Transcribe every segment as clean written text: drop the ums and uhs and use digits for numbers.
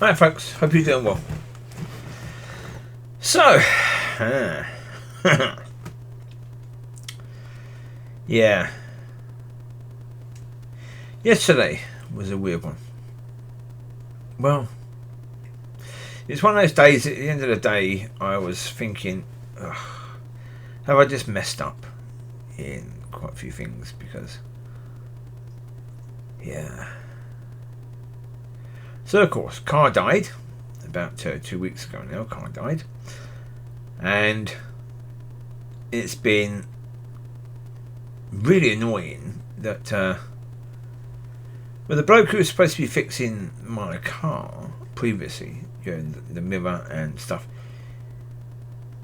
Hi folks, hope you're doing well. So, yeah, yesterday was a weird one. Well, it's one of those days, at the end of the day, I was thinking, ugh, have I just messed up in quite a few things? Because, yeah. So, of course, Car died about 2 weeks ago now. Car died. And it's been really annoying that the bloke who was supposed to be fixing my car previously, the mirror and stuff,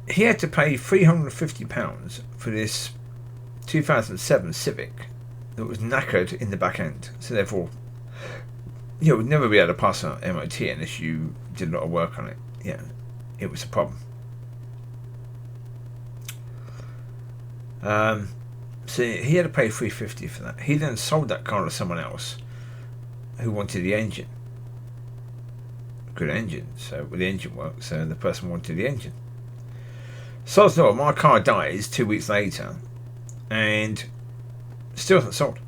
he had to pay £350 for this 2007 Civic that was knackered in the back end. So therefore, you would never be able to pass an MOT unless you did a lot of work on it. Yeah, it was a problem. So he had to pay $350 for that. He then sold that car to someone else who wanted the engine. Good engine, so the engine worked, so the person wanted the engine. So my car dies 2 weeks later and still hasn't sold.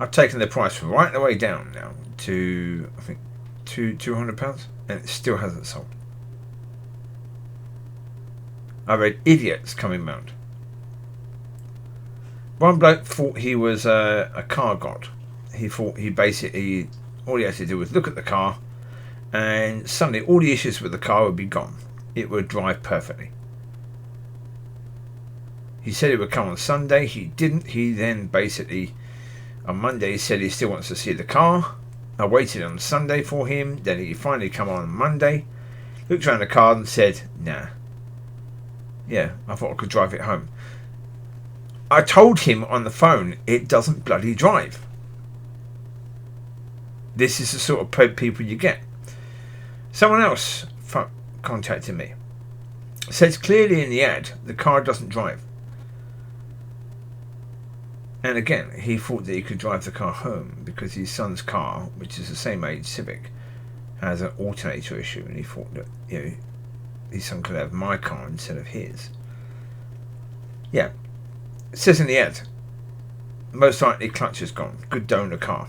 I've taken the price right the way down now to, I think, £200, and it still hasn't sold. I've had idiots coming round. One bloke thought he was a car god. He thought he basically, all he had to do was look at the car and suddenly all the issues with the car would be gone. It would drive perfectly. He said it would come on Sunday. He didn't. He then basically, on Monday, he said he still wants to see the car. I waited on Sunday for him. Then he finally come on Monday. Looked around the car and said, nah. Yeah, I thought I could drive it home. I told him on the phone, it doesn't bloody drive. This is the sort of people you get. Someone else contacted me. Says clearly in the ad, the car doesn't drive. And again, he thought that he could drive the car home because his son's car, which is the same age Civic, has an alternator issue, and he thought that his son could have my car instead of his. Yeah, it says in the ad, most likely clutch is gone. Good donor car.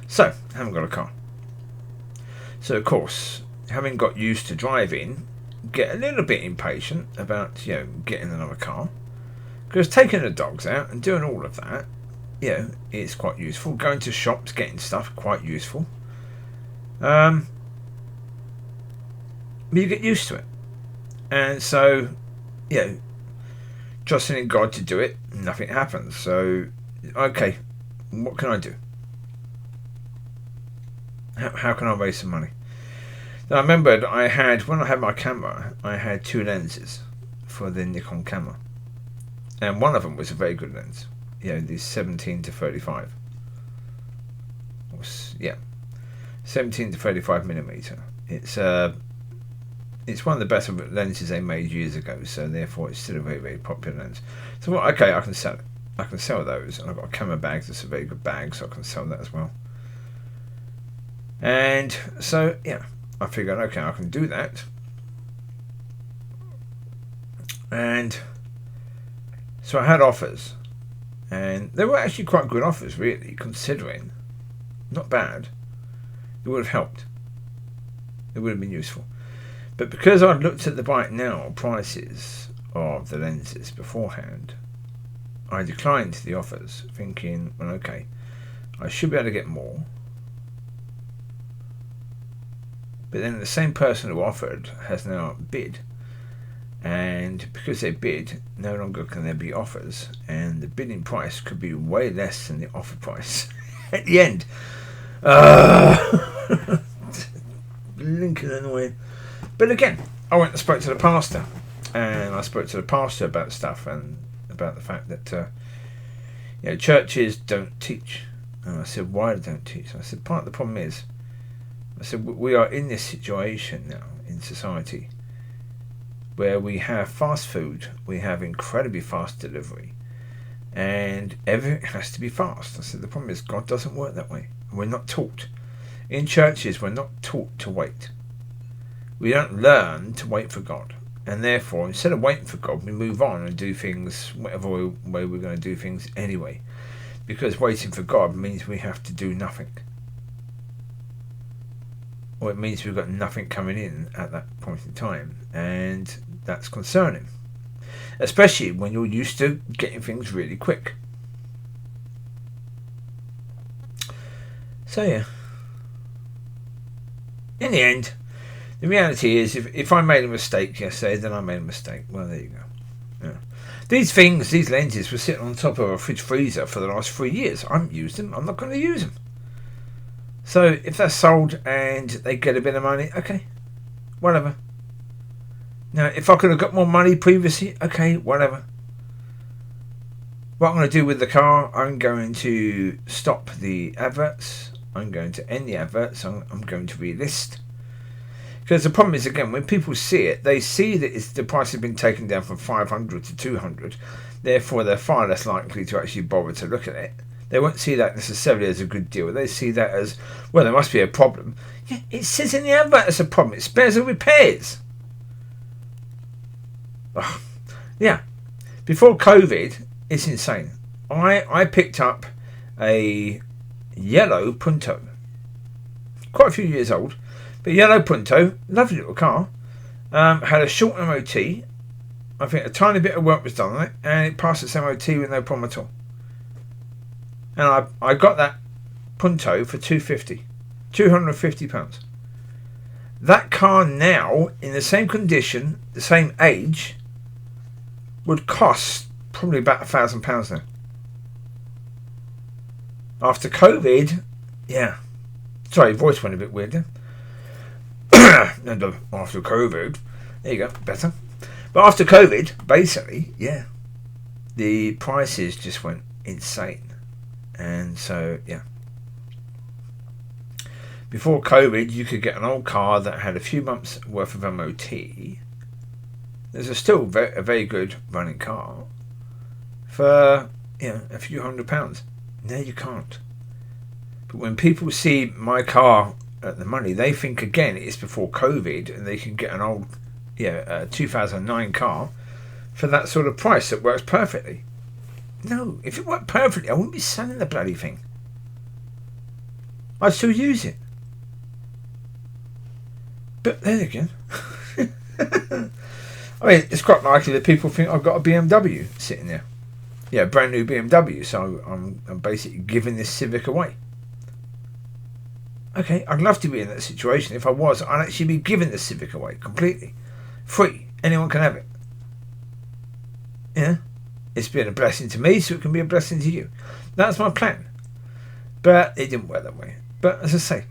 So, I haven't got a car. So of course, having got used to driving, get a little bit impatient about getting another car, because taking the dogs out and doing all of that, it's quite useful. Going to shops, getting stuff, quite useful. But you get used to it, and so trusting in God to do it, nothing happens. So okay, what can I do? How can I raise some money? Now, I remembered when I had my camera, I had two lenses for the Nikon camera, and one of them was a very good lens. The 17 to 35. 17 to 35 millimeter. It's one of the best lenses they made years ago, so therefore it's still a very, very popular lens. So okay, I can sell it. I can sell those, and I've got a camera bag that's a very good bag, so I can sell that as well. And so I figured, okay, I can do that. And so I had offers, and they were actually quite good offers, really, considering. Not bad. It would have helped. It would have been useful. But because I'd looked at the buy it now prices of the lenses beforehand, I declined the offers, thinking, well, okay, I should be able to get more. But then the same person who offered has now bid, and because they bid, no longer can there be offers, and the bidding price could be way less than the offer price at the end. Blinking annoying. But again, I went and spoke to the pastor, and I spoke to the pastor about stuff and about the fact that churches don't teach. And I said, why they don't teach? I said, part of the problem is, I said, we are in this situation now in society where we have fast food, we have incredibly fast delivery, and everything has to be fast. I said the problem is God doesn't work that way. We're not taught. In churches, we're not taught to wait. We don't learn to wait for God. And therefore, instead of waiting for God, we move on and do things whatever way we're going to do things anyway. Because waiting for God means we have to do nothing. Or it means we've got nothing coming in at that point in time. And that's concerning. Especially when you're used to getting things really quick. So yeah. In the end, the reality is, if I made a mistake yesterday, then I made a mistake. Well, there you go. Yeah. These lenses were sitting on top of a fridge freezer for the last 3 years. I haven't used them. I'm not going to use them. So if they're sold and they get a bit of money, okay, whatever. Now, if I could have got more money previously, okay, whatever. What I'm going to do with the car, I'm going to stop the adverts. I'm going to end the adverts. I'm going to relist. Because the problem is, again, when people see it, they see that the price has been taken down from 500 to 200. Therefore, they're far less likely to actually bother to look at it. They won't see that necessarily as a good deal. They see that as, well, there must be a problem. Yeah, it says in the advert there's a problem. It spares and repairs. Oh, yeah. Before COVID, it's insane. I picked up a yellow Punto. Quite a few years old. But yellow Punto, lovely little car. Had a short MOT. I think a tiny bit of work was done on it. And it passed its MOT with no problem at all. And I got that Punto for £250. That car now, in the same condition, the same age, would cost probably about £1,000 now. After COVID, yeah. Sorry, voice went a bit weird there. After COVID, there you go, better. But after COVID, basically, yeah, the prices just went insane. And so, yeah. Before COVID, you could get an old car that had a few months worth of MOT. There's still a very good running car for, a few £100. No, you can't. But when people see my car at the money, they think again it's before COVID and they can get an old 2009 car for that sort of price that works perfectly. No, if it worked perfectly, I wouldn't be selling the bloody thing. I'd still use it. But then again, I mean, it's quite likely that people think I've got a BMW sitting there. Yeah, brand new BMW, so I'm basically giving this Civic away. Okay, I'd love to be in that situation. If I was, I'd actually be giving the Civic away completely. Free. Anyone can have it. Yeah? It's been a blessing to me, so it can be a blessing to you. That's my plan. But it didn't work that way. But as I say,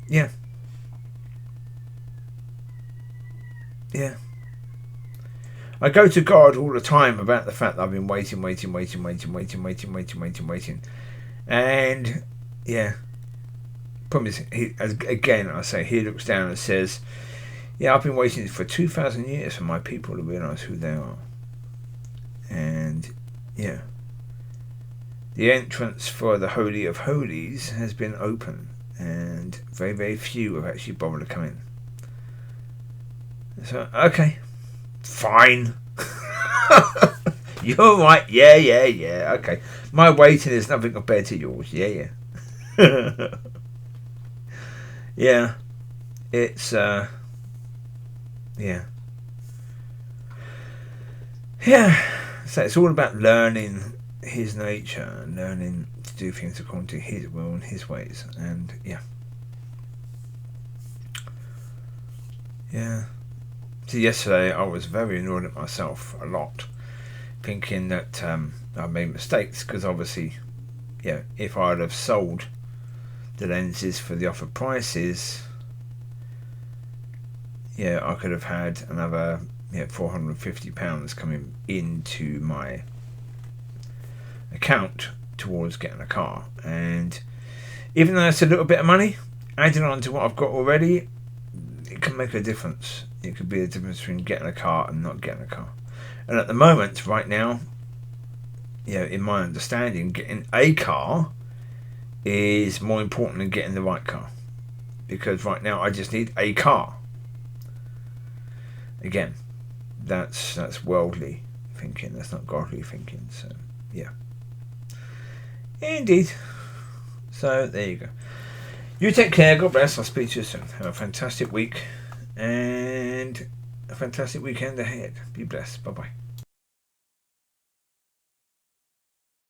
yeah. Yeah. I go to God all the time about the fact that I've been waiting. And, yeah. Problem is, he looks down and says, yeah, I've been waiting for 2,000 years for my people to realise who they are. And, yeah. The entrance for the Holy of Holies has been open, and very, very few have actually bothered to come in. So, okay. Fine. You're right. Yeah. Okay. My waiting is nothing compared to yours. Yeah. Yeah. It's, yeah. So it's all about learning his nature and learning to do things according to his will and his ways. And, yeah. Yeah. See, yesterday I was very annoyed at myself a lot, thinking that I made mistakes, because obviously, yeah, if I'd have sold the lenses for the offered prices, yeah, I could have had another £450 coming into my account towards getting a car. And even though it's a little bit of money, adding on to what I've got already, it can make a difference. It could be a difference between getting a car and not getting a car. And at the moment, right now, in my understanding, getting a car is more important than getting the right car. Because right now I just need a car. Again, that's worldly thinking. That's not godly thinking. So, yeah. Indeed. So, there you go. You take care. God bless. I'll speak to you soon. Have a fantastic week. And a fantastic weekend ahead. Be blessed. Bye-bye.